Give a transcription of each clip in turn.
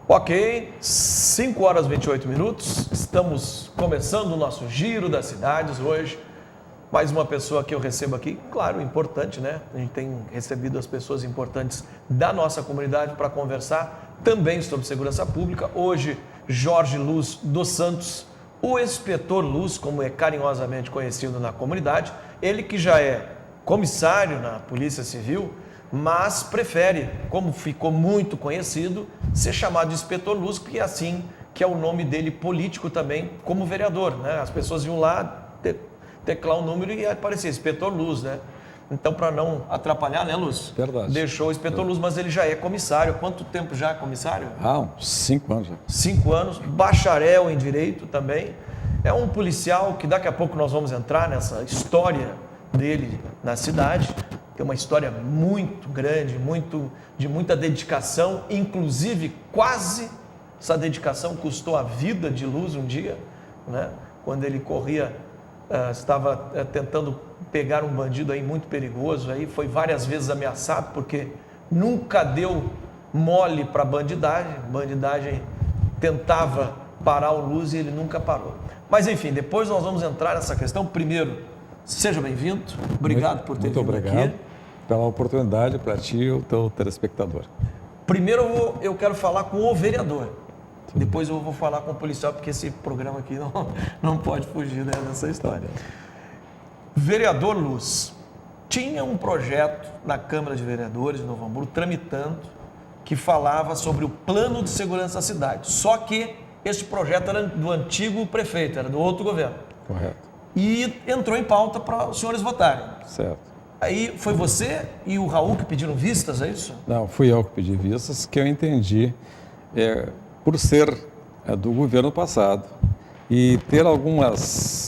Ok, 5 horas e 28 minutos, estamos começando o nosso Giro das Cidades hoje. Mais uma pessoa que eu recebo aqui, claro, importante, né? A gente tem recebido as pessoas importantes da nossa comunidade para conversar também sobre segurança pública. Hoje, Jorge Luz dos Santos, o Inspetor Luz, como é carinhosamente conhecido na comunidade, ele que já é comissário na Polícia Civil, mas prefere, como ficou muito conhecido, ser chamado de Inspetor Luz, porque é assim que é o nome dele político também, como vereador, né? As pessoas iam lá teclar um número e aparecia Inspetor Luz, né? Então, para não atrapalhar, né, Luz? Verdade. Deixou o Inspetor Luz, mas ele já é comissário. Quanto tempo já é comissário? Uns 5 anos já. 5 anos, bacharel em Direito também. É um policial que daqui a pouco nós vamos entrar nessa história dele na cidade. Tem uma história muito grande, de muita dedicação, inclusive quase essa dedicação custou a vida de Luz um dia, né? Quando ele corria, estava tentando pegar um bandido aí muito perigoso, aí foi várias vezes ameaçado porque nunca deu mole para bandidagem tentava parar o Luz e ele nunca parou. Mas enfim, depois nós vamos entrar nessa questão. Primeiro, seja bem-vindo, obrigado por ter vindo aqui. Muito obrigado pela oportunidade para ti e o teu telespectador. Primeiro eu quero falar com o vereador, depois eu vou falar com o policial, porque esse programa aqui não pode fugir, né, dessa história. Vereador Luz, tinha um projeto na Câmara de Vereadores de Novo Hamburgo tramitando que falava sobre o plano de segurança da cidade, só que esse projeto era do antigo prefeito, era do outro governo. Correto. E entrou em pauta para os senhores votarem. Certo. Aí foi você e o Raul que pediram vistas, é isso? Não, fui eu que pedi vistas, que eu entendi, por ser do governo passado e ter algumas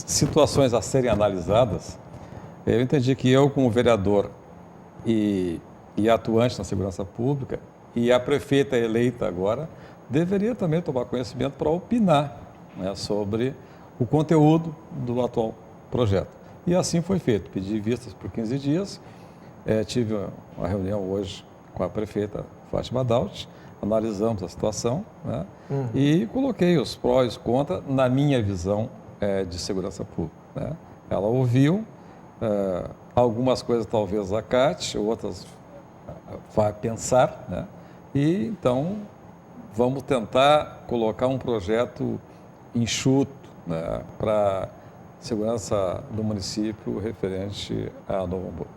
situações a serem analisadas, eu entendi que eu, como vereador e atuante na segurança pública, e a prefeita eleita agora, deveria também tomar conhecimento para opinar, né, sobre o conteúdo do atual projeto. E assim foi feito. Pedi vistas por 15 dias, tive uma reunião hoje com a prefeita Fátima Daut, analisamos a situação, né, e coloquei os prós e os contras na minha visão de segurança pública, né. Ela ouviu, algumas coisas talvez acate, outras vai pensar, né, e então vamos tentar colocar um projeto enxuto, né, para segurança do município referente a Novo Hamburgo.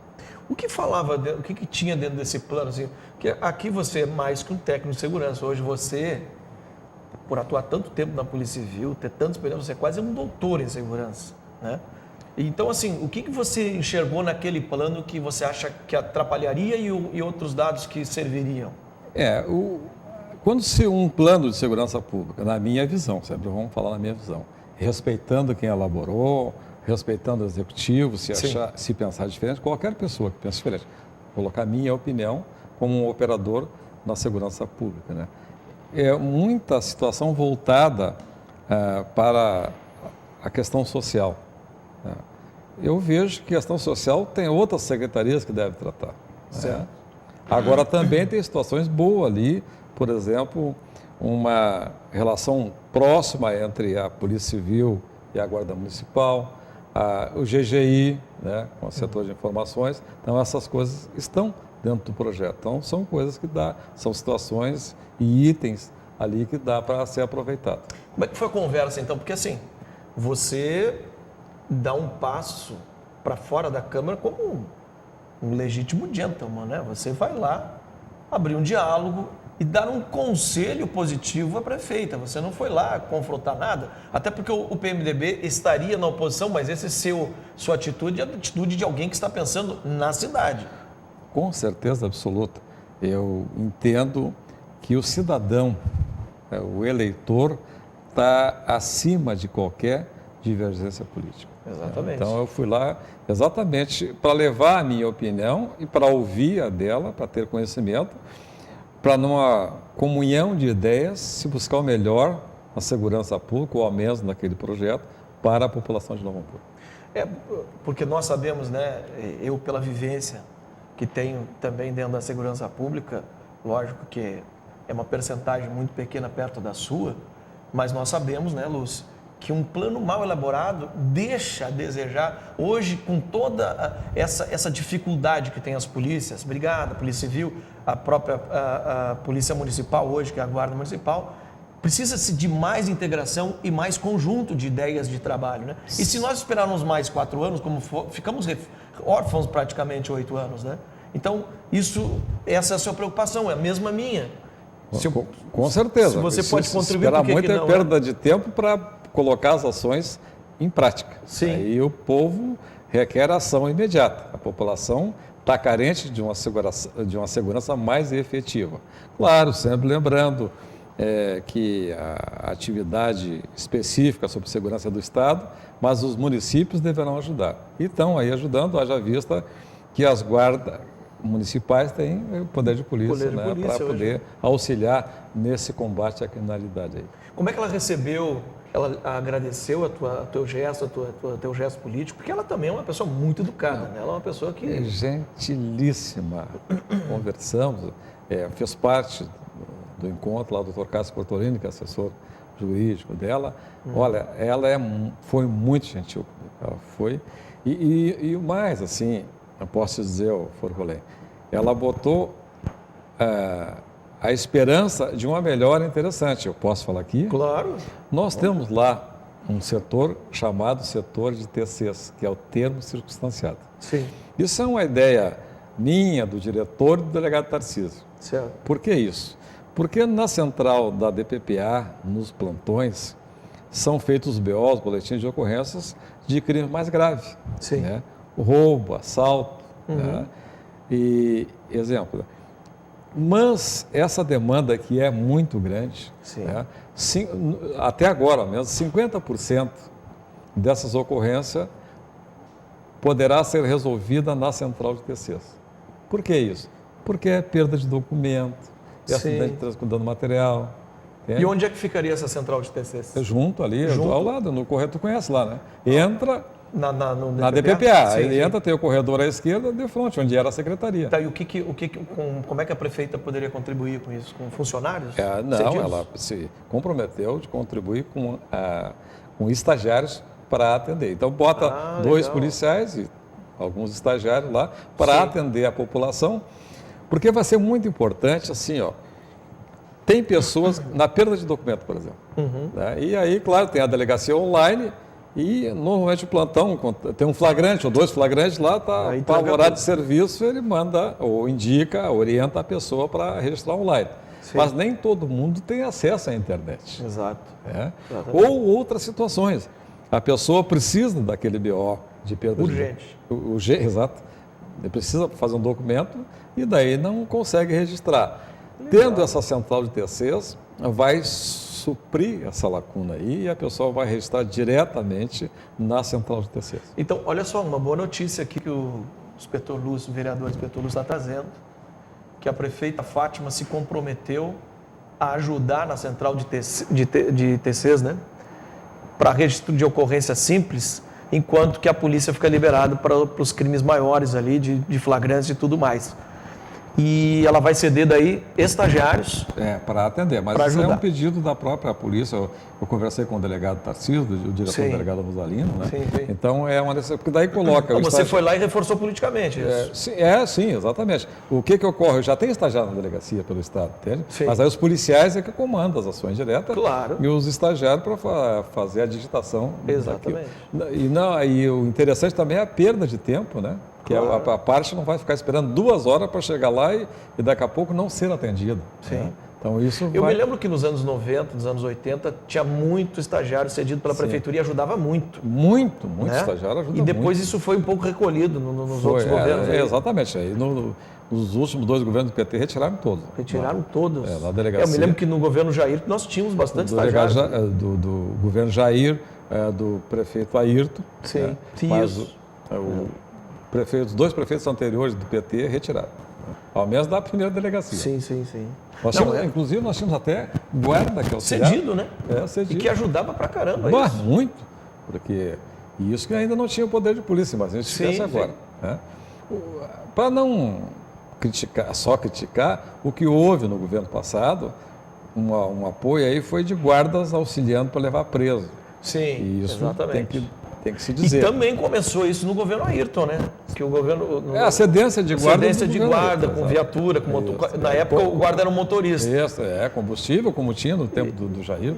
O que falava, o que tinha dentro desse plano? Assim, que aqui você é mais que um técnico de segurança. Hoje você, por atuar tanto tempo na Polícia Civil, ter tanta experiência, você é quase um doutor em segurança, né? Então, assim, o que você enxergou naquele plano que você acha que atrapalharia e outros dados que serviriam? Quando se um plano de segurança pública, na minha visão, sempre vamos falar na minha visão, respeitando quem elaborou, respeitando o executivo, se pensar diferente, qualquer pessoa que pense diferente, colocar a minha opinião como um operador na segurança pública, né? É muita situação voltada para a questão social, né? Eu vejo que a questão social tem outras secretarias que devem tratar, né? Agora também tem situações boas ali, por exemplo, uma relação próxima entre a Polícia Civil e a Guarda Municipal, o GGI, né, com o setor de informações. Então, essas coisas estão dentro do projeto. Então, são coisas que são situações e itens ali que dá para ser aproveitado. Como é que foi a conversa, então? Porque, assim, você dá um passo para fora da Câmara como um legítimo gentleman, né? Você vai lá abrir um diálogo e dar um conselho positivo à prefeita. Você não foi lá confrontar nada, até porque o PMDB estaria na oposição, mas sua atitude é a atitude de alguém que está pensando na cidade. Com certeza absoluta. Eu entendo que o cidadão, o eleitor, está acima de qualquer divergência política. Exatamente. Então eu fui lá exatamente para levar a minha opinião e para ouvir a dela, para ter conhecimento, para numa comunhão de ideias se buscar o melhor na segurança pública ou ao menos naquele projeto para a população de Novo Hamburgo. Porque nós sabemos, né, eu pela vivência que tenho também dentro da segurança pública, lógico que é uma percentagem muito pequena perto da sua, mas nós sabemos, né, Lúcio, que um plano mal elaborado deixa a desejar. Hoje, com toda essa dificuldade que tem as polícias, Brigada, Polícia Civil, a própria a Polícia Municipal hoje, que é a Guarda Municipal, precisa-se de mais integração e mais conjunto de ideias de trabalho, né? E se nós esperarmos mais 4 anos, ficamos órfãos praticamente 8 anos, né? Então, essa é a sua preocupação, é a mesma minha. Com certeza. Se você pode contribuir, esperar por que muito que é não, perda de tempo para colocar as ações em prática. Sim. Aí o povo requer ação imediata. A população está carente de uma segurança mais efetiva. Claro, sempre lembrando que a atividade específica sobre segurança é do Estado, mas os municípios deverão ajudar. E estão aí ajudando, haja vista que as guardas municipais têm o poder de polícia, né, para poder auxiliar nesse combate à criminalidade aí. Como é que ela recebeu, ela agradeceu o teu gesto político, porque ela também é uma pessoa muito educada, né? Ela é uma pessoa que... É gentilíssima. Conversamos, fez parte do encontro lá do Dr. Cássio Portolini, que é assessor jurídico dela. Olha, ela foi muito gentil, ela foi. E o mais, assim, eu posso dizer, Forcolém, ela botou a esperança de uma melhora interessante. Eu posso falar aqui? Claro. Nós temos lá um setor chamado setor de TCs, que é o termo circunstanciado. Sim. Isso é uma ideia minha, do diretor e do delegado Tarcísio. Certo. Por que isso? Porque na central da DPPA, nos plantões, são feitos os BOs, boletins de ocorrências, de crime mais grave. Sim. Né? O roubo, assalto. Né? E, exemplo, mas essa demanda aqui é muito grande. Sim. Né? Até agora, ao menos 50% dessas ocorrências poderá ser resolvida na central de TCs. Por que isso? Porque é perda de documento, acidente de trânsito com dano material. Entende? E onde é que ficaria essa central de TCs? Junto ali, ao lado, no corredor, tu conhece lá, né? Entra na DPPA, Sim, ele sim. entra, tem o corredor à esquerda, de frente, onde era a secretaria. Tá, e como é que a prefeita poderia contribuir com isso? Com funcionários? Não, cedidos? ela se comprometeu de contribuir com estagiários para atender. Então, bota 2 legal. policiais e alguns estagiários lá para atender a população, porque vai ser muito importante, assim, tem pessoas na perda de documento, por exemplo. Né? E aí, claro, tem a delegacia online e normalmente o plantão tem um flagrante ou 2 flagrantes lá, está para horário de serviço, ele manda ou indica, orienta a pessoa para registrar online. Sim. Mas nem todo mundo tem acesso à internet. Exato. Né? Ou outras situações. A pessoa precisa daquele BO de perda urgente. Exato. Ele precisa fazer um documento e daí não consegue registrar. Tendo essa central de TCs, vai suprir essa lacuna aí e a pessoa vai registrar diretamente na central de TCs. Então, olha só, uma boa notícia aqui que o inspetor Lúcio, o vereador inspetor Lúcio está trazendo, que a prefeita Fátima se comprometeu a ajudar na central de TCs, né? Para registro de ocorrência simples, enquanto que a polícia fica liberada para os crimes maiores ali, de flagrantes e tudo mais. E ela vai ceder daí estagiários. Para atender, mas isso é um pedido da própria polícia. Eu conversei com o delegado Tarcísio, o diretor do delegado Rosalino, né? Sim. Então é uma necessidade, porque daí coloca. Você foi lá e reforçou politicamente isso. Sim, exatamente. O que ocorre? Já tem estagiário na delegacia pelo Estado, entende? Sim. Mas aí os policiais é que comandam as ações diretas. Claro. E os estagiários para fazer a digitação. Exatamente. E o interessante também é a perda de tempo, né? Que claro. a parte não vai ficar esperando 2 horas para chegar lá e daqui a pouco não ser atendido. Sim. Né? Então isso Eu me lembro que nos anos 90, nos anos 80, tinha muito estagiário cedido pela prefeitura e ajudava muito. Muito né? Estagiário ajuda muito. E depois isso foi um pouco recolhido nos outros governos. Exatamente. Aí nos últimos 2 governos do PT retiraram todos. Retiraram todos. Na delegacia. Eu me lembro que no governo Jair nós tínhamos bastante estagiários. Do governo Jair, do prefeito Ayrton. Sim, né? sim, Mas isso. os dois prefeitos anteriores do PT retiraram. Ao menos da primeira delegacia. Sim. Inclusive, nós tínhamos até guarda que auxiliava. Cedido, né? Cedido. E que ajudava pra caramba Mas isso. muito. Porque isso que ainda não tinha o poder de polícia, mas a gente esquece agora. Né? Para não só criticar, o que houve no governo passado, um apoio aí foi de guardas auxiliando para levar preso. Sim, E isso exatamente. tem que se dizer. E também começou isso no governo Ayrton, né? Que o governo... A cedência de guarda. Cedência de guarda, com viatura, com motor... Na época o guarda era um motorista. Isso, combustível, como tinha no tempo do Jair.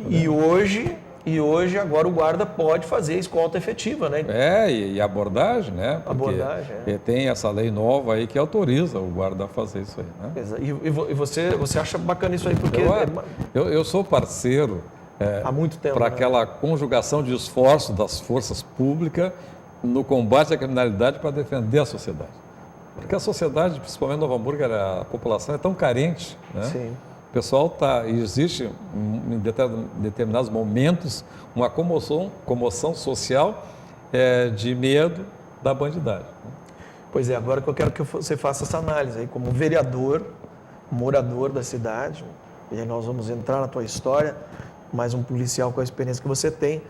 E hoje agora o guarda pode fazer escolta efetiva, né? E abordagem, né? Porque tem essa lei nova aí que autoriza o guarda a fazer isso aí, né? E você acha bacana isso aí? Porque eu sou parceiro há muito tempo para aquela conjugação de esforços das forças públicas no combate à criminalidade para defender a sociedade. Porque a sociedade, principalmente Novo Hamburgo, a população é tão carente, né? Sim. O pessoal existe em determinados momentos uma comoção social de medo da bandidagem. Pois é, agora que eu quero que você faça essa análise aí, como vereador, morador da cidade, e aí nós vamos entrar na tua história, mais um policial com a experiência que você tem.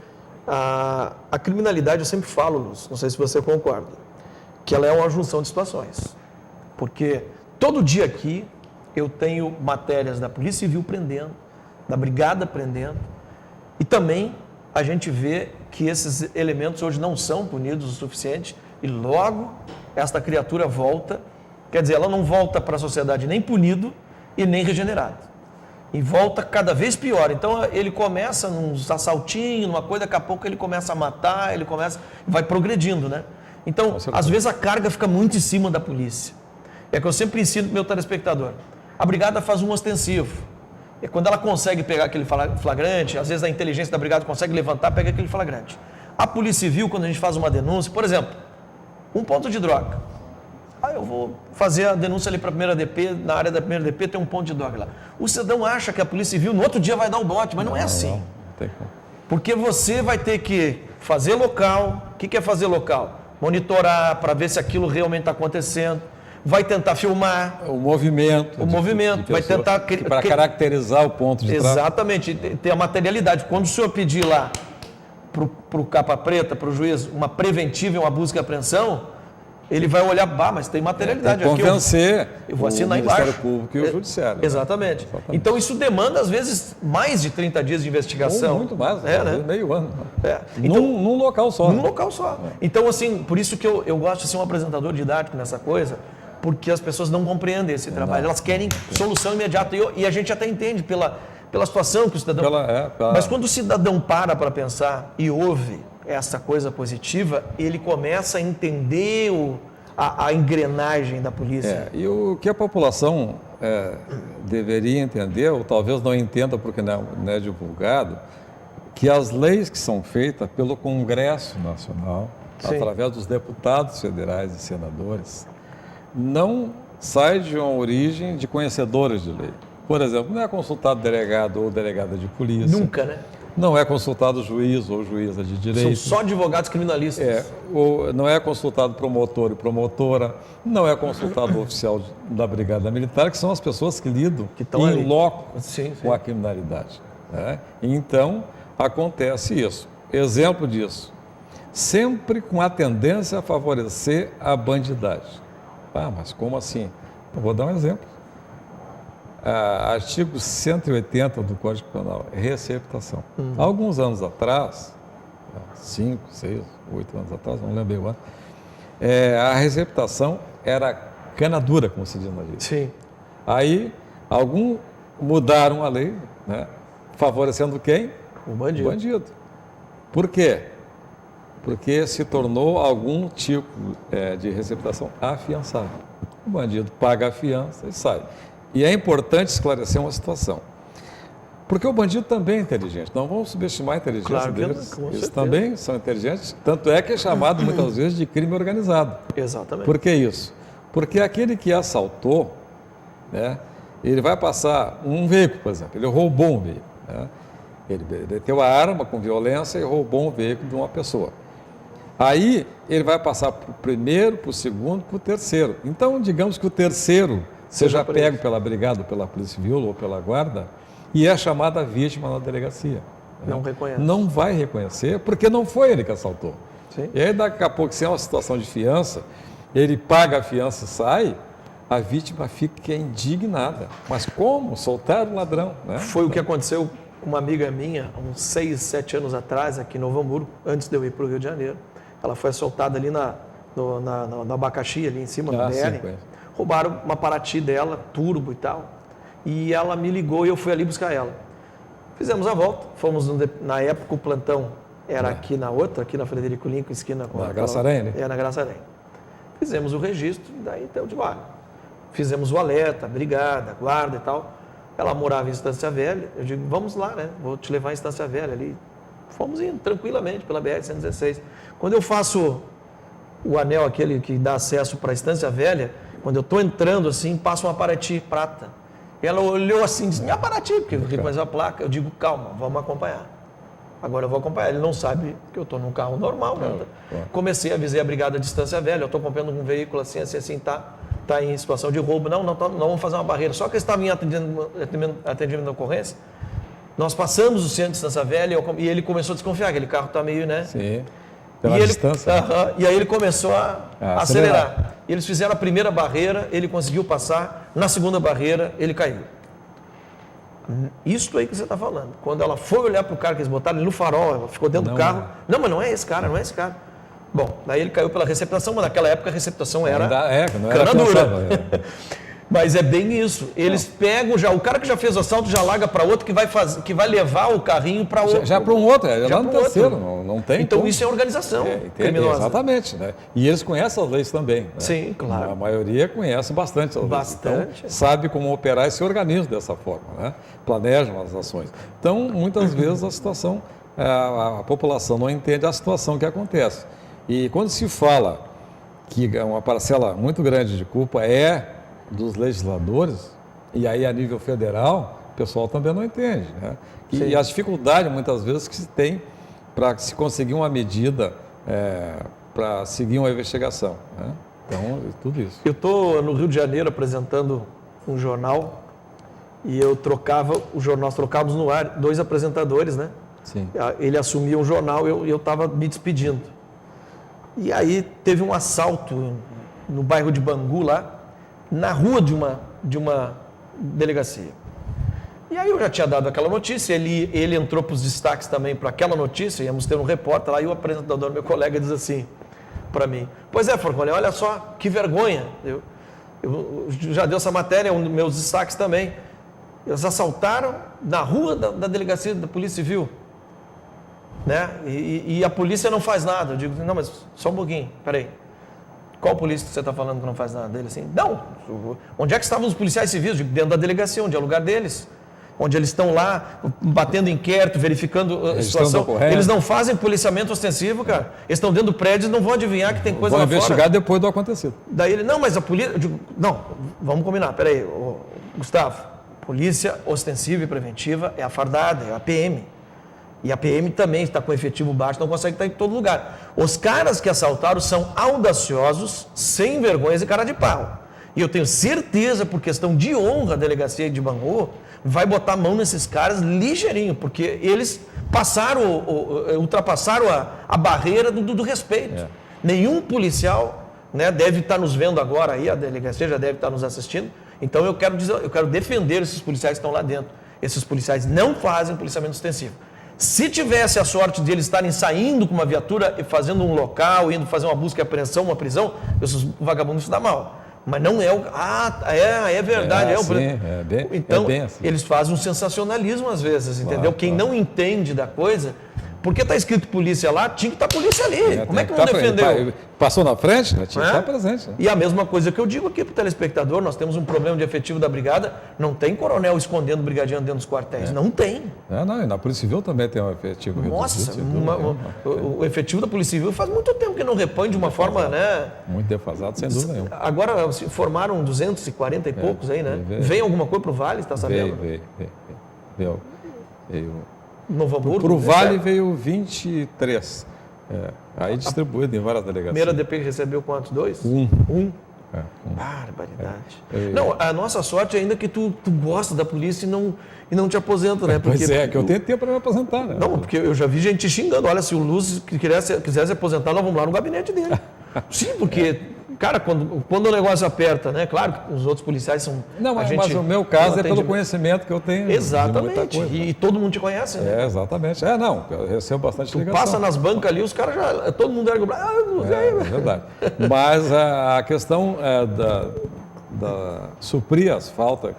A criminalidade, eu sempre falo, Luz, não sei se você concorda, que ela é uma junção de situações. Porque todo dia aqui eu tenho matérias da Polícia Civil prendendo, da Brigada prendendo, e também a gente vê que esses elementos hoje não são punidos o suficiente e logo esta criatura volta, quer dizer, ela não volta para a sociedade nem punido e nem regenerado. E volta cada vez pior. Então ele começa nos assaltinhos, numa coisa, daqui a pouco ele começa a matar, vai progredindo, né? Então, às vezes a carga fica muito em cima da polícia. É que eu sempre ensino para o meu telespectador. A brigada faz um ostensivo. E quando ela consegue pegar aquele flagrante, às vezes a inteligência da brigada consegue levantar, pega aquele flagrante. A Polícia Civil, quando a gente faz uma denúncia, por exemplo, um ponto de droga. Eu vou fazer a denúncia ali para a primeira DP, na área da primeira DP tem um ponto de droga lá. O cidadão acha que a Polícia Civil no outro dia vai dar o bote, mas não é assim. Não tem como. Porque você vai ter que fazer local. O que é fazer local? Monitorar para ver se aquilo realmente está acontecendo. Vai tentar filmar. O movimento. Vai tentar... Para caracterizar o ponto de tráfego. Exatamente. Ter a materialidade. Quando o senhor pedir lá para o capa preta, para o juiz, uma preventiva e uma busca e apreensão, ele vai olhar, mas tem materialidade aqui. Convencer eu vou assinar o Ministério embaixo. Público e o Judiciário. Exatamente. Né? Então isso demanda, às vezes, mais de 30 dias de investigação. Ou muito mais, né? Meio ano. Então, num local só. Num local só. Então, assim, por isso que eu gosto de ser um apresentador didático nessa coisa, porque as pessoas não compreendem esse trabalho. Elas querem solução imediata. E a gente até entende pela situação que o cidadão... Mas quando o cidadão para pensar e ouve essa coisa positiva, ele começa a entender a engrenagem da polícia. E o que a população deveria entender, ou talvez não entenda porque não é divulgado, que as leis que são feitas pelo Congresso Nacional, através dos deputados federais e senadores, não saem de uma origem de conhecedores de lei. Por exemplo, não é consultado delegado ou delegada de polícia. Nunca, né? Não é consultado juiz ou juíza de direito. São só advogados criminalistas. Não é consultado promotor e promotora, não é consultado oficial da Brigada Militar, que são as pessoas que lidam em loco com a criminalidade. Né? Então, acontece isso. Exemplo disso, sempre com a tendência a favorecer a bandidagem. Mas como assim? Eu vou dar um exemplo. Artigo 180 do Código Penal, receptação. Há alguns anos atrás, 5, 6, 8 anos atrás, não lembro o ano, a receptação era cana dura, como se diz na lei. Sim. Aí, mudaram a lei, né, favorecendo quem? O bandido. O bandido. Por quê? Porque se tornou algum tipo de receptação afiançável. O bandido paga a fiança e sai. E é importante esclarecer uma situação. Porque o bandido também é inteligente. Não vamos subestimar a inteligência deles. Eles também são inteligentes. Tanto é que é chamado muitas vezes de crime organizado. Exatamente. Por que isso? Porque aquele que assaltou, né, ele vai passar um veículo, por exemplo. Ele roubou um veículo. Né, Ele deteu a arma com violência e roubou um veículo de uma pessoa. Aí ele vai passar para o primeiro, para o segundo, para o terceiro. Então, digamos que o terceiro seja pego pela brigada, pela Polícia Civil ou pela guarda e é chamada vítima na delegacia. Não reconhece. Não vai reconhecer porque não foi ele que assaltou. Sim. E aí, daqui a pouco, se é uma situação de fiança, ele paga a fiança e sai, a vítima fica indignada. Mas como? Soltaram o ladrão. Né? Foi o que aconteceu com uma amiga minha, há uns 6, 7 anos atrás, aqui em Novo Hamburgo, antes de eu ir para o Rio de Janeiro. Ela foi assaltada ali no abacaxi, ali em cima do BR. Roubaram uma Paraty dela, turbo e tal. E ela me ligou e eu fui ali buscar ela. Fizemos a volta, fomos, na época o plantão era aqui na outra, aqui na Frederico Lincoln, esquina com na Graça Aranha, né? É, na Graça Aranha. Fizemos o registro, daí então de lá. Fizemos o alerta, brigada, guarda e tal. Ela morava em Estância Velha, eu digo, vamos lá, né? Vou te levar em Estância Velha ali. Fomos indo tranquilamente pela BR-116. Quando eu faço o anel aquele que dá acesso para a Estância Velha, quando eu estou entrando assim, passa uma Paraty prata. E ela olhou assim e disse, minha Paraty, porque eu reconheci a placa. Eu digo, calma, vamos acompanhar. Agora eu vou acompanhar. Ele não sabe que eu estou num carro normal. Né? Comecei a avisar a brigada de Estância Velha, eu estou acompanhando um veículo assim, tá em situação de roubo. Não vamos fazer uma barreira. Só que eles estavam em atendimento da ocorrência. Nós passamos o centro de Estância Velha e ele começou a desconfiar, aquele carro está meio, né? Sim, pela distância. E aí ele começou a acelerar. E eles fizeram a primeira barreira, ele conseguiu passar. Na segunda barreira, ele caiu. Isso aí que você está falando. Quando ela foi olhar para o cara que eles botaram, ele no farol, ela ficou dentro do carro. Não, mas não é esse cara, não é esse cara. Bom, daí ele caiu pela receptação, mas naquela época a receptação era cana dura. Mas é bem isso. Eles pegam já, o cara que já fez o assalto já larga para outro que vai levar o carrinho para outro. Já para um outro, já no terceiro, não tem. Então isso é organização criminosa. Exatamente. Né? E eles conhecem as leis também. Né? Sim, claro. A maioria conhece bastante as leis. Bastante. Então, sabe como operar esse organismo dessa forma, né? Planejam as ações. Então, muitas vezes a situação, a população não entende a situação que acontece. E quando se fala que uma parcela muito grande de culpa é dos legisladores, e aí a nível federal, o pessoal também não entende. Né? E as dificuldades, muitas vezes, que se tem para se conseguir uma medida para seguir uma investigação. Né? Então, tudo isso. Eu estou no Rio de Janeiro apresentando um jornal e nós trocávamos no ar 2 apresentadores, né? Sim. Ele assumia um jornal e eu estava me despedindo. E aí teve um assalto no bairro de Bangu, lá, na rua de uma delegacia. E aí eu já tinha dado aquela notícia, ele entrou para os destaques também para aquela notícia, íamos ter um repórter lá, e o apresentador, meu colega, diz assim para mim, pois é, Forcone, olha só, que vergonha, eu já dei essa matéria, um dos meus destaques também, eles assaltaram na rua da delegacia da Polícia Civil, né? E a polícia não faz nada. Eu digo, não, mas só um pouquinho, peraí. Qual polícia que você está falando que não faz nada dele assim? Não, onde é que estavam os policiais civis? Eu digo, dentro da delegacia, onde é o lugar deles. Onde eles estão lá, batendo inquérito, verificando a situação. Eles não fazem policiamento ostensivo, cara. Eles estão dentro do prédio e não vão adivinhar que tem coisa lá fora. Vão investigar depois do acontecido. Daí ele, não, mas a polícia... Eu digo, não, vamos combinar, peraí, Gustavo, polícia ostensiva e preventiva é a fardada, é a PM. E a PM também está com efetivo baixo, não consegue estar em todo lugar. Os caras que assaltaram são audaciosos, sem vergonhas e cara de pau. E eu tenho certeza, por questão de honra, a delegacia de Bangu vai botar a mão nesses caras ligeirinho, porque eles ultrapassaram a barreira do respeito. Nenhum policial, né, deve estar nos vendo agora aí, a delegacia já deve estar nos assistindo. Então eu quero defender esses policiais que estão lá dentro. Esses policiais não fazem policiamento ostensivo. Se tivesse a sorte de eles estarem saindo com uma viatura e fazendo um local, indo fazer uma busca e apreensão, uma prisão, esses vagabundos se dá mal. Mas não é o... é verdade. Então, bem assim. Eles fazem um sensacionalismo às vezes, entendeu? Quem não entende da coisa... Porque está escrito polícia lá, tinha que estar polícia ali. Como é que não defendeu? Passou na frente, né? Tinha que estar presente. Né? E a mesma coisa que eu digo aqui para o telespectador, nós temos um problema de efetivo da brigada, não tem coronel escondendo brigadiano dentro dos quartéis, não tem. Não, e na Polícia Civil também tem um efetivo Nossa, reduzido. o efetivo da Polícia Civil faz muito tempo que não repõe de uma forma, né? Muito defasado, sem dúvida nenhuma. Agora se formaram 240 e poucos aí, né? Vem alguma coisa para o Vale, está sabendo? Veio. Novo Hamburgo? Para o Vale veio 23. Aí distribuído em várias A delegacias. primeira DP recebeu quantos? 2? Um. Barbaridade. Não, a nossa sorte é ainda que tu gosta da polícia e não te aposenta, né? Pois que eu tenho tempo para me aposentar, né? Não, porque eu já vi gente xingando. Olha, se o Luz quisesse aposentar, nós vamos lá no gabinete dele. Sim, porque, cara, quando o negócio aperta, né? Claro que os outros policiais são... Não, mas o meu caso é pelo conhecimento que eu tenho. Exatamente. Coisa, e todo mundo te conhece, né? Exatamente. Não, eu recebo bastante ligação. Passa nas bancas ali, os caras já... Todo mundo ergue o braço. É verdade. Mas a questão suprir as faltas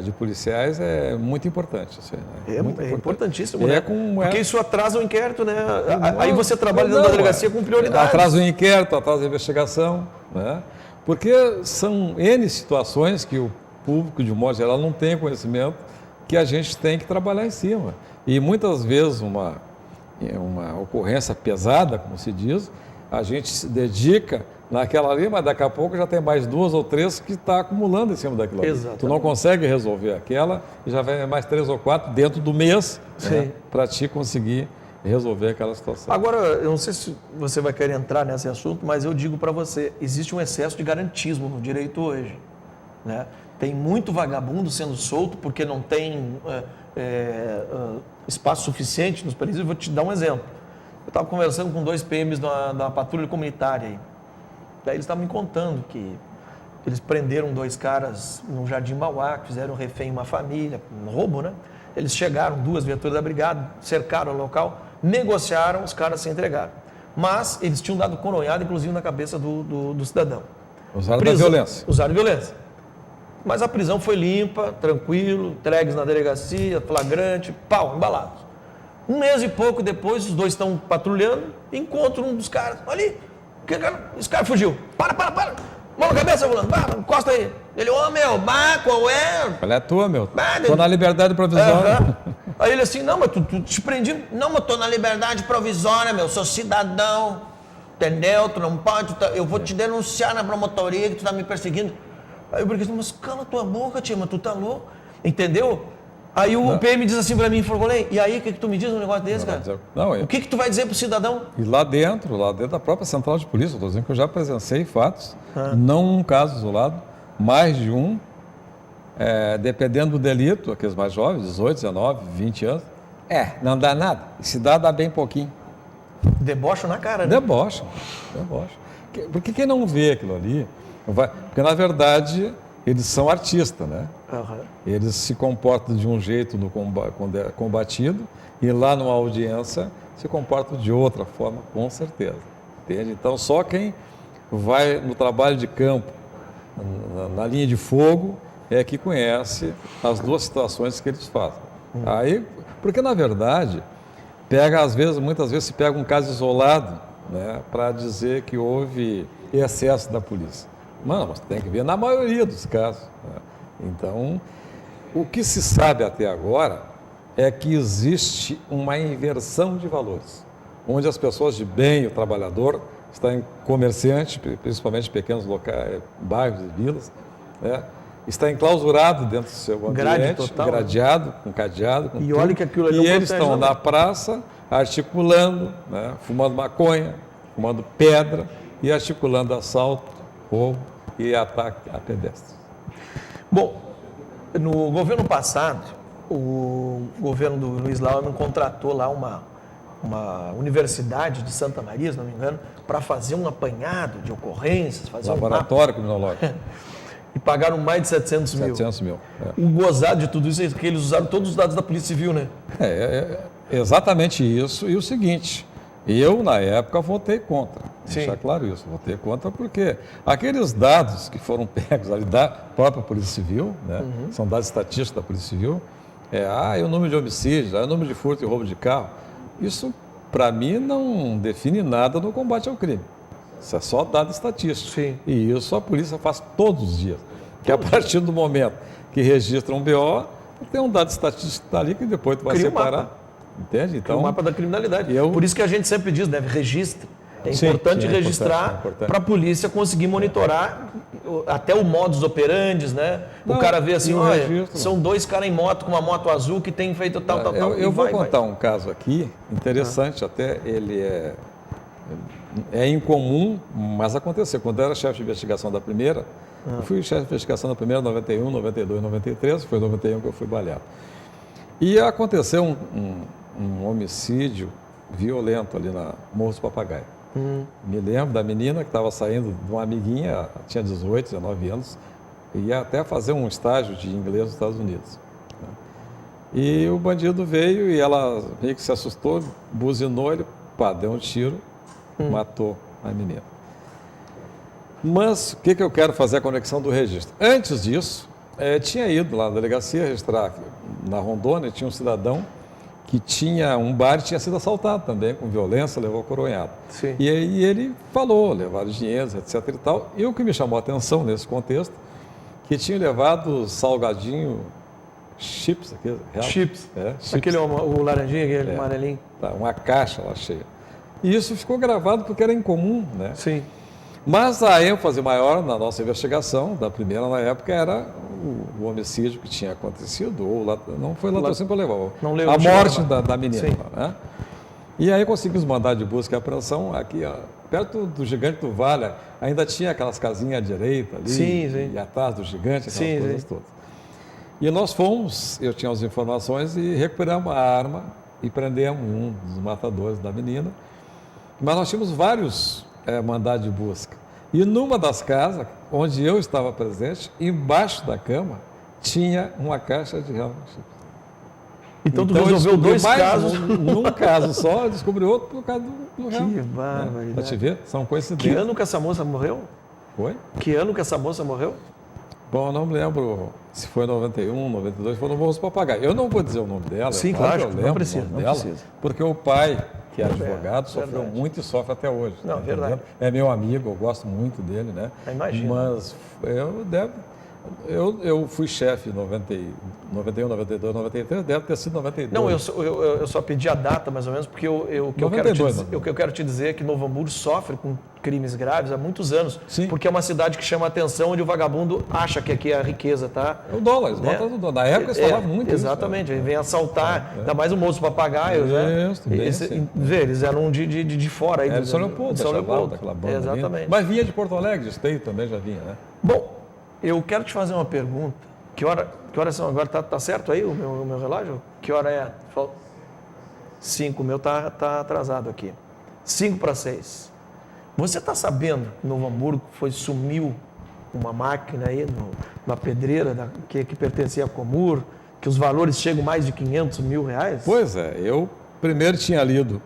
de policiais é muito importante. Assim, né? É importantíssimo, né? Porque isso atrasa o inquérito, né? Aí você trabalha dentro da delegacia com prioridade. Atrasa o inquérito, atrasa a investigação, né? Porque são N situações que o público, de um modo geral, não tem conhecimento, que a gente tem que trabalhar em cima. E muitas vezes uma ocorrência pesada, como se diz, a gente se dedica naquela ali, mas daqui a pouco já tem mais 2 ou 3 que está acumulando em cima daquilo ali. Tu não consegue resolver aquela e já vai mais 3 ou 4 dentro do mês, né, para ti conseguir resolver aquela situação. Agora, eu não sei se você vai querer entrar nesse assunto, mas eu digo para você, existe um excesso de garantismo no direito hoje, né? Tem muito vagabundo sendo solto porque não tem espaço suficiente nos presídios. Vou te dar um exemplo. Eu estava conversando com 2 PMs da patrulha comunitária aí. Daí eles estavam me contando que eles prenderam 2 caras no Jardim Mauá, que fizeram refém em uma família, um roubo, né? Eles chegaram, 2 viaturas da brigada, cercaram o local, negociaram, os caras se entregaram. Mas eles tinham dado coronhada, inclusive, na cabeça do cidadão. Usaram da violência. Usaram violência. Mas a prisão foi limpa, tranquilo, entregues na delegacia, flagrante, pau, embalados. 1 mês e pouco depois, os 2 estão patrulhando, encontram um dos caras. Olha ali, esse cara fugiu. Para. Mão na cabeça, fulano. Encosta aí. Ele, qual é? Qual é a tua, meu? Tô na liberdade provisória. Aí ele assim, não, mas tu te prendi. Não, mas tô na liberdade provisória, meu. Sou cidadão. Entendeu? Tu não pode. Eu vou te denunciar na promotoria que tu tá me perseguindo. Aí eu falei, mas cala tua boca, tia, mas tu tá louco. Entendeu? Aí o PM diz assim pra mim, e aí, o que tu me diz num negócio desse, cara? O que tu vai dizer pro cidadão? E lá dentro da própria central de polícia, eu tô dizendo que eu já presenciei fatos, não um caso isolado, mais de um, dependendo do delito, aqueles mais jovens, 18, 19, 20 anos, não dá nada. Se dá bem pouquinho. Debocha na cara, né? Debocha. Porque quem não vê aquilo ali, porque na verdade eles são artistas, né? Eles se comportam de um jeito no combatido e lá numa audiência se comportam de outra forma, com certeza. Entende? Então, só quem vai no trabalho de campo, na linha de fogo, é que conhece as 2 situações que eles fazem. Aí, porque na verdade, muitas vezes se pega um caso isolado, né, para dizer que houve excesso da polícia. Mas tem que ver na maioria dos casos, né? Então, o que se sabe até agora é que existe uma inversão de valores, onde as pessoas de bem, o trabalhador, está em comerciante, principalmente pequenos locais, bairros e vilas, né, está enclausurado dentro do seu ambiente, gradeado, com cadeado, com tudo. Olha que aquilo ali eles estão na praça articulando, né, fumando maconha, fumando pedra e articulando assalto, roubo e ataque a pedestres. Bom, no governo passado, o governo do Luiz Laumann contratou lá uma universidade de Santa Maria, se não me engano, para fazer um apanhado de ocorrências, fazer laboratório criminológico. E pagaram mais de 700 mil. 700 mil. O gozado de tudo isso é que eles usaram todos os dados da Polícia Civil, né? Exatamente isso. E o seguinte, eu, na época, votei contra. Deixar claro isso, votei contra porque aqueles dados que foram pegos ali da própria Polícia Civil, né, são dados estatísticos da Polícia Civil, o número de homicídios, o número de furto e roubo de carro, isso, para mim, não define nada no combate ao crime. Isso é só dado estatístico. Sim. E isso a polícia faz todos os dias. Que a partir do momento que registra um BO, tem um dado estatístico que está ali que depois tu vai separar. Entende? Então, o mapa da criminalidade. Por isso que a gente sempre diz, registre. É Sim, importante sim, é registrar importante. para a polícia conseguir monitorar até o modus operandi, né? Não, o cara vê assim, e o olha, registro, são dois caras em moto com uma moto azul que tem feito tal. Eu e vou vai. contar um caso aqui, interessante, até ele é incomum, mas aconteceu. Quando eu era chefe de investigação da primeira, eu fui chefe de investigação da primeira, 91, 92, 93, foi em 91 que eu fui baleado. E aconteceu um homicídio violento ali na Morro do Papagaio. Me lembro da menina que estava saindo de uma amiguinha, tinha 18, 19 anos, ia até fazer um estágio de inglês nos Estados Unidos. E o bandido veio e ela meio que se assustou, buzinou, ele deu um tiro, matou a menina. Mas o que eu quero fazer a conexão do registro? Antes disso, tinha ido lá na delegacia registrar, na Rondônia tinha um cidadão que tinha um bar e tinha sido assaltado também, com violência, levou coronhado. Sim. E aí ele falou, levaram dinheiro, etc e tal. E o que me chamou a atenção nesse contexto, que tinha levado salgadinho, chips, aquele, real, Chips. chips. Aquele, o laranjinha, aquele amarelinho. Tá, uma caixa lá cheia. E isso ficou gravado porque era incomum, né? Sim. Mas a ênfase maior na nossa investigação, da primeira na época, era o homicídio que tinha acontecido, ou não foi latrocínio para levar, a morte da menina. Né? E aí conseguimos mandar de busca e apreensão aqui, ó, perto do Gigante do Vale, ainda tinha aquelas casinhas à direita ali, e atrás do gigante, aquelas coisas todas. E nós fomos, eu tinha as informações e recuperamos a arma e prendemos um dos matadores da menina. Mas nós tínhamos vários mandados de busca. E numa das casas, onde eu estava presente, embaixo da cama, tinha uma caixa de real. Então tu resolveu dois casos? Num caso só, descobriu outro por causa do real. Que barbaridade. Para te ver, são coincidências. Que ano que essa moça morreu? Foi? Que ano que essa moça morreu? Bom, eu não me lembro se foi 91, 92, foi no Morro do Papagaio. Eu não vou dizer o nome dela. Sim, claro, eu lembro não precisa, o nome dela, porque o pai, que é advogado, sofreu muito e sofre até hoje. Não, tá verdade. Entendendo? É meu amigo, eu gosto muito dele, né? Imagina. Mas eu fui chefe em 91, 92, 93, deve ter sido 92. Não, eu só pedi a data, mais ou menos, porque o que eu quero te dizer é que Novo Hamburgo sofre com crimes graves há muitos anos. Sim. Porque é uma cidade que chama a atenção, onde o vagabundo acha que aqui é a riqueza, tá? É o dólar, eles botam no dólar. Na época eles falavam muito exatamente, ele vem assaltar, ainda mais o Moço Papagaio, né? Eles eram de fora aí. De São Leopoldo, São Leopoldo. Daquela banda. Exatamente. Mas vinha de Porto Alegre, de Esteio também já vinha, né? Bom, eu quero te fazer uma pergunta. Que horas são agora? Tá certo aí o meu relógio? Que hora é? 5, o meu tá atrasado aqui. 5:06. Você está sabendo que Novo Hamburgo sumiu uma máquina aí na pedreira que pertencia à Comur, que os valores chegam mais de 500 mil reais? Pois é, eu primeiro tinha lido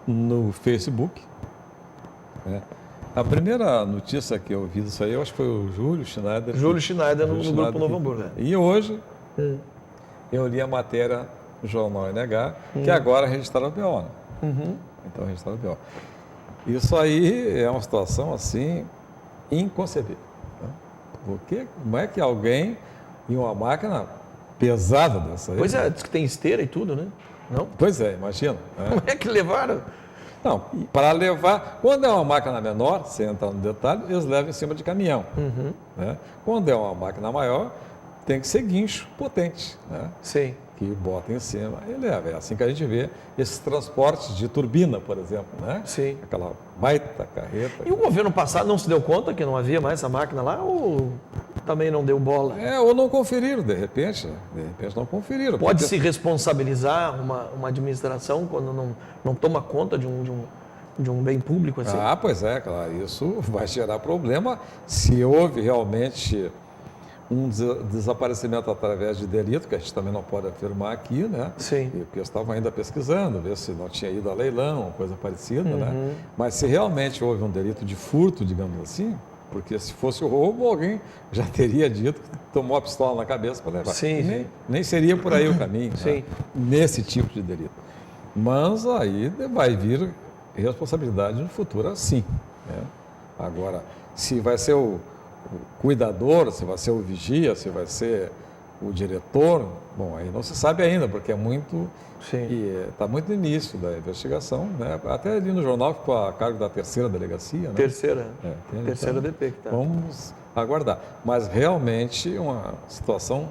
no Facebook, né? A primeira notícia que eu vi disso aí, eu acho que foi o Júlio Schneider. No Grupo Novo Hamburgo. E hoje, eu li a matéria do Jornal NH, que agora é registrado no BO. Né? Então, registrado no BO. Isso aí é uma situação, assim, inconcebível. Né? Porque como é que alguém, em uma máquina pesada dessa aí... Pois é, diz que tem esteira e tudo, né? Não? Pois é, imagina. Como é que levaram? Não, para levar... Quando é uma máquina menor, sem entrar no detalhe, eles levam em cima de caminhão. Né? Quando é uma máquina maior, tem que ser guincho potente. Né? Sim. Que bota em cima e leva. É assim que a gente vê esses transportes de turbina, por exemplo. Né? Sim. Aquela baita carreta. E o governo passado não se deu conta que não havia mais essa máquina lá ou também não deu bola? Ou não conferiram, de repente não conferiram. Pode se responsabilizar uma administração quando não toma conta de um bem público assim? Pois é, claro. Isso vai gerar problema se houve realmente um desaparecimento através de delito, que a gente também não pode afirmar aqui, né? Sim. Porque eu estava ainda pesquisando, ver se não tinha ido a leilão, coisa parecida, né? Mas se realmente houve um delito de furto, digamos assim, porque se fosse o roubo, alguém já teria dito que tomou a pistola na cabeça para levar. Sim, nem seria por aí o caminho, sim. Né? Nesse tipo de delito. Mas aí vai vir responsabilidade no futuro, assim. Né? Agora, se vai ser o cuidador, se vai ser o vigia, se vai ser o diretor, bom, aí não se sabe ainda, porque é muito... Sim. Está muito no início da investigação, né? Até ali no jornal ficou a cargo da terceira delegacia, né? Terceira Então, DP que está. vamos aguardar. Mas realmente uma situação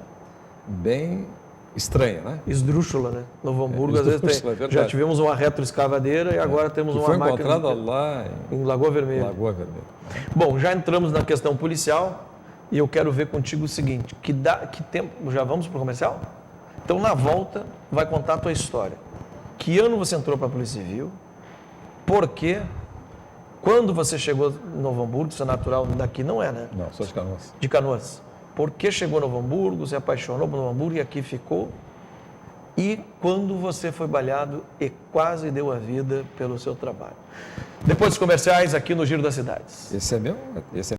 bem estranha, né? Esdrúxula, né? Novo Hamburgo, às vezes esdrúxula, é tem. verdade. Já tivemos uma retroescavadeira e agora temos Que uma foi máquina encontrada lá em Lagoa Vermelha. Lagoa Vermelha. Bom, já entramos na questão policial e eu quero ver contigo o seguinte, que tempo, já vamos para o comercial? Então, na volta, vai contar a tua história. Que ano você entrou para a Polícia Civil? Por quê? Quando você chegou em Novo Hamburgo, isso é natural, daqui não é, né? Não, só de Canoas. De Canoas. Por que chegou em Novo Hamburgo, se apaixonou por Novo Hamburgo e aqui ficou? E quando você foi baleado e quase deu a vida pelo seu trabalho? Depois dos comerciais, aqui no Giro das Cidades. Esse é meu? Esse é...